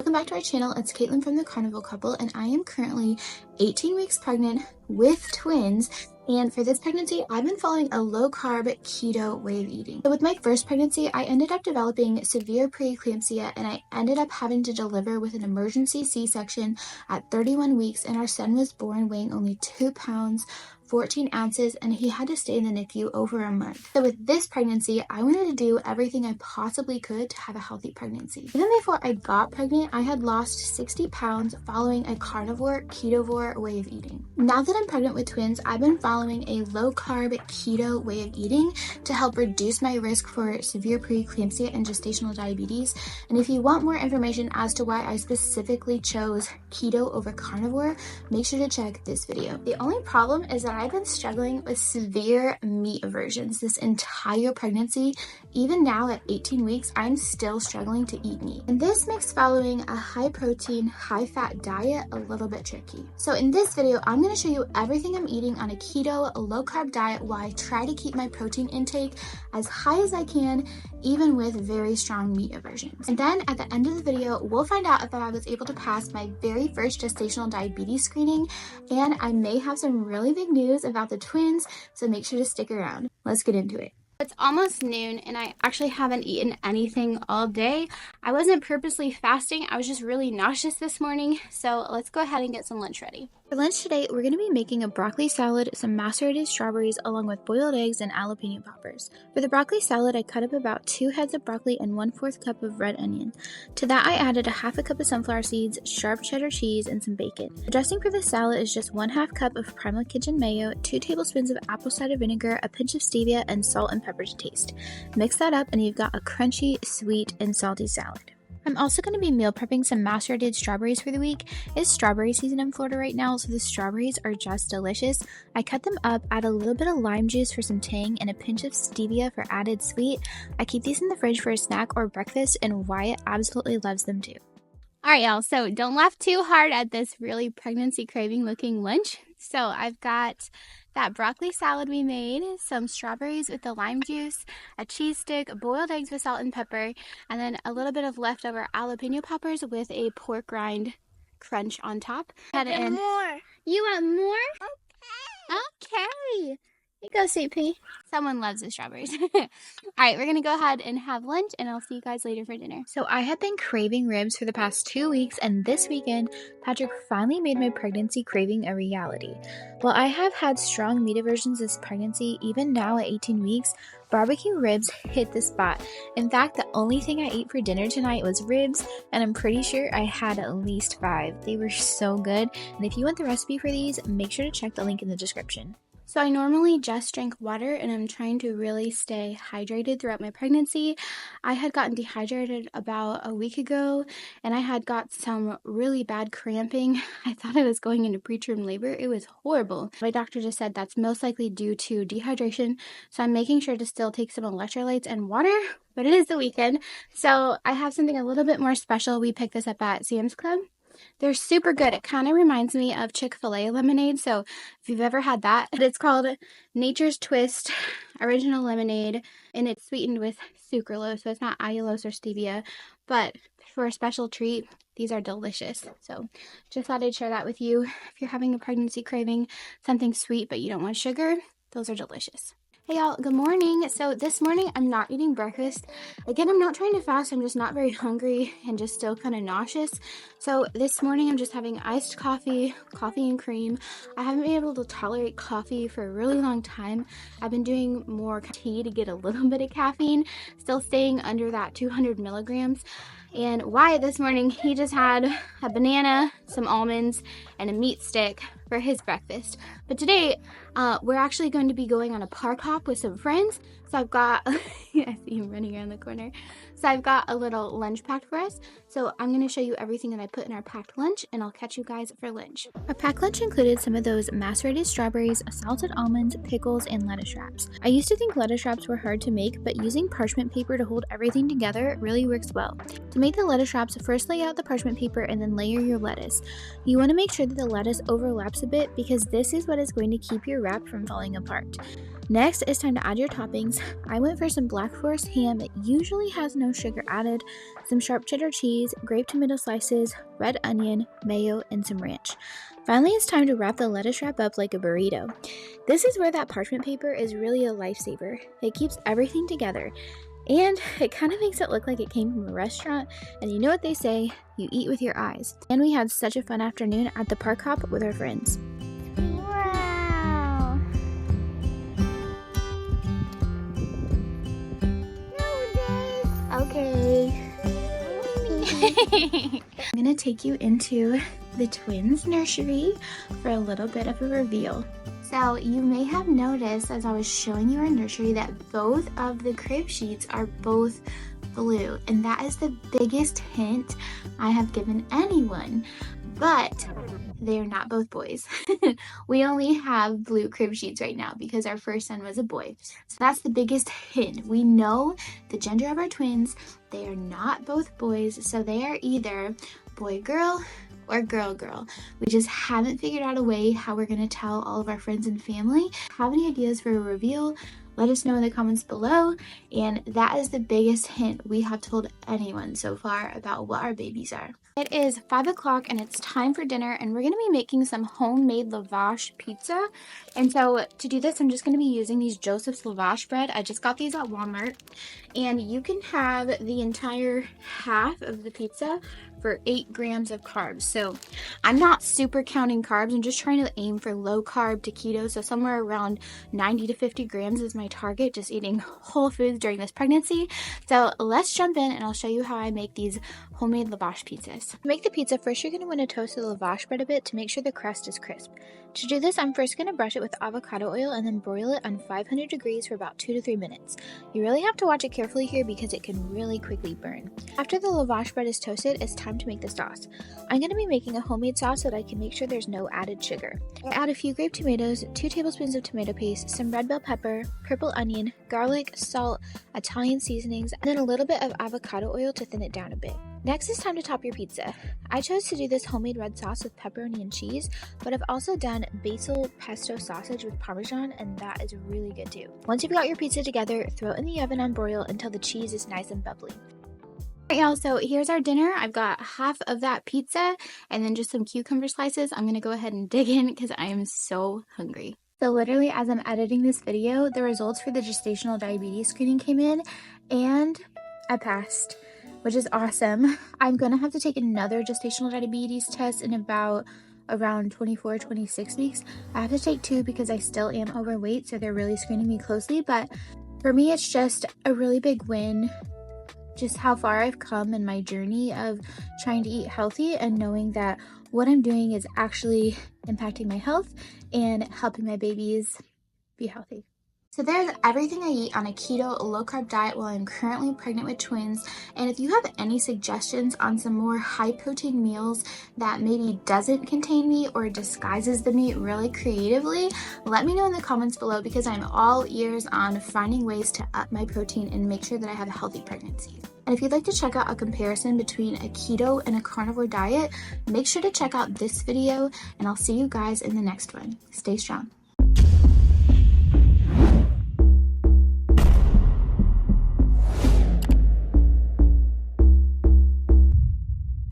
welcome back to our channel. It's Caitlin from the Carnival Couple, and I am currently 18 weeks pregnant with twins. And for this pregnancy, I've been following a low-carb keto way of eating. So with my first pregnancy, I ended up developing severe pre-eclampsia, and I ended up having to deliver with an emergency C-section at 31 weeks, and our son was born weighing only 2 pounds, 14 ounces, and he had to stay in the NICU over a month. So with this pregnancy, I wanted to do everything I possibly could to have a healthy pregnancy. Even before I got pregnant, I had lost 60 pounds following a carnivore, ketovore way of eating. Now that I'm pregnant with twins, I've been following a low-carb keto way of eating to help reduce my risk for severe preeclampsia and gestational diabetes. And if you want more information as to why I specifically chose keto over carnivore, make sure to check this video. The only problem is that I've been struggling with severe meat aversions this entire pregnancy. Even now at 18 weeks, I'm still struggling to eat meat. And this makes following a high protein, high fat diet a little bit tricky. So in this video, I'm going to show you everything I'm eating on a keto, low carb diet while I try to keep my protein intake as high as I can, even with very strong meat aversions. And then at the end of the video, we'll find out if I was able to pass my very first gestational diabetes screening, and I may have some really big news about the twins, so make sure to stick around. Let's get into it. It's almost noon and I actually haven't eaten anything all day. I wasn't purposely fasting, I was just really nauseous this morning, so let's go ahead and get some lunch ready. For lunch today, we're going to be making a broccoli salad, some macerated strawberries, along with boiled eggs and jalapeno poppers. For the broccoli salad, I cut up about 2 heads of broccoli and 1/4 cup of red onion. To that, I added a 1/2 cup of sunflower seeds, sharp cheddar cheese, and some bacon. The dressing for the salad is just 1/2 cup of Primal Kitchen mayo, 2 tablespoons of apple cider vinegar, a pinch of stevia, and salt and pepper to taste. Mix that up and you've got a crunchy, sweet, and salty salad. I'm also going to be meal prepping some macerated strawberries for the week. It's strawberry season in Florida right now, so the strawberries are just delicious. I cut them up, add a little bit of lime juice for some tang, and a pinch of stevia for added sweet. I keep these in the fridge for a snack or breakfast, and Wyatt absolutely loves them too. Alright y'all, so don't laugh too hard at this really pregnancy craving looking lunch. So I've got that broccoli salad we made, some strawberries with the lime juice, a cheese stick, boiled eggs with salt and pepper, and then a little bit of leftover jalapeno poppers with a pork rind crunch on top. I want more. You want more? Okay. Here you go, Sweet Pea. Someone loves the strawberries. All right, we're going to go ahead and have lunch, and I'll see you guys later for dinner. So I have been craving ribs for the past 2 weeks, and this weekend, Patrick finally made my pregnancy craving a reality. While I have had strong meat aversions this pregnancy, even now at 18 weeks, barbecue ribs hit the spot. In fact, the only thing I ate for dinner tonight was ribs, and I'm pretty sure I had at least 5. They were so good, and if you want the recipe for these, make sure to check the link in the description. So I normally just drink water, and I'm trying to really stay hydrated throughout my pregnancy. I had gotten dehydrated about a week ago, and I had got some really bad cramping. I thought I was going into preterm labor. It was horrible. My doctor just said that's most likely due to dehydration, so I'm making sure to still take some electrolytes and water, but it is the weekend, so I have something a little bit more special. We picked this up at Sam's Club. They're super good. It kind of reminds me of Chick-fil-A lemonade, so if you've ever had that, it's called Nature's Twist Original Lemonade, and it's sweetened with sucralose, so it's not allulose or stevia, but for a special treat, these are delicious. So just thought I'd share that with you. If you're having a pregnancy craving, something sweet but you don't want sugar, those are delicious. Hey y'all, good morning. So this morning I'm not eating breakfast. Again, I'm not trying to fast, I'm just not very hungry and just still kind of nauseous. So this morning I'm just having iced coffee and cream. I haven't been able to tolerate coffee for a really long time. I've been doing more tea to get a little bit of caffeine, still staying under that 200 milligrams. And Wyatt this morning, he just had a banana, some almonds, and a meat stick for his breakfast. But today, we're actually going to be going on a park hop with some friends. So I've got, I see him running around the corner. So I've got a little lunch packed for us. So I'm going to show you everything that I put in our packed lunch, and I'll catch you guys for lunch. Our packed lunch included some of those macerated strawberries, salted almonds, pickles, and lettuce wraps. I used to think lettuce wraps were hard to make, but using parchment paper to hold everything together really works well. To make the lettuce wraps, first lay out the parchment paper and then layer your lettuce. You want to make sure that the lettuce overlaps wraps a bit because this is what is going to keep your wrap from falling apart. Next, it's time to add your toppings. I went for some Black Forest ham. It usually has no sugar added, some sharp cheddar cheese, grape tomato slices, red onion, mayo, and some ranch. Finally, it's time to wrap the lettuce wrap up like a burrito. This is where that parchment paper is really a lifesaver. It keeps everything together, and it kind of makes it look like it came from a restaurant, and you know what they say, you eat with your eyes. And we had such a fun afternoon at the park hop with our friends. Wow! Okay. I'm gonna take you into the twins' nursery for a little bit of a reveal. So you may have noticed as I was showing you our nursery that both of the crib sheets are both blue, and that is the biggest hint I have given anyone, but they're not both boys. We only have blue crib sheets right now because our first son was a boy. So that's the biggest hint. We know the gender of our twins. They are not both boys, so they are either boy girl or girl girl. We just haven't figured out a way how we're gonna tell all of our friends and family. Have any ideas for a reveal? Let us know in the comments below. And that is the biggest hint we have told anyone so far about what our babies are. It is 5 o'clock and it's time for dinner, and we're gonna be making some homemade lavash pizza. And so to do this, I'm just gonna be using these Joseph's lavash bread. I just got these at Walmart, and you can have the entire half of the pizza for 8 grams of carbs. So I'm not super counting carbs. I'm just trying to aim for low carb to keto. So somewhere around 90 to 50 grams is my target, just eating whole foods during this pregnancy. So let's jump in and I'll show you how I make these homemade lavash pizzas. To make the pizza, first you're going to want to toast the lavash bread a bit to make sure the crust is crisp. To do this, I'm first going to brush it with avocado oil and then broil it on 500 degrees for about 2 to 3 minutes. You really have to watch it carefully here because it can really quickly burn. After the lavash bread is toasted, it's time to make the sauce. I'm going to be making a homemade sauce so that I can make sure there's no added sugar. I add a few grape tomatoes, 2 tablespoons of tomato paste, some red bell pepper, purple onion, garlic, salt, Italian seasonings, and then a little bit of avocado oil to thin it down a bit. Next, it's time to top your pizza. I chose to do this homemade red sauce with pepperoni and cheese, but I've also done basil pesto sausage with Parmesan, and that is really good too. Once you've got your pizza together, throw it in the oven on broil until the cheese is nice and bubbly. Alright y'all, so here's our dinner. I've got half of that pizza and then just some cucumber slices. I'm gonna go ahead and dig in because I am so hungry. So literally as I'm editing this video, the results for the gestational diabetes screening came in and I passed, which is awesome. I'm gonna have to take another gestational diabetes test in about around 24, 26 weeks. I have to take 2 because I still am overweight, so they're really screening me closely. But for me, it's just a really big win, just how far I've come in my journey of trying to eat healthy and knowing that what I'm doing is actually impacting my health and helping my babies be healthy. So there's everything I eat on a keto low-carb diet while I'm currently pregnant with twins. And if you have any suggestions on some more high-protein meals that maybe doesn't contain meat or disguises the meat really creatively, let me know in the comments below because I'm all ears on finding ways to up my protein and make sure that I have a healthy pregnancy. And if you'd like to check out a comparison between a keto and a carnivore diet, make sure to check out this video, and I'll see you guys in the next one. Stay strong.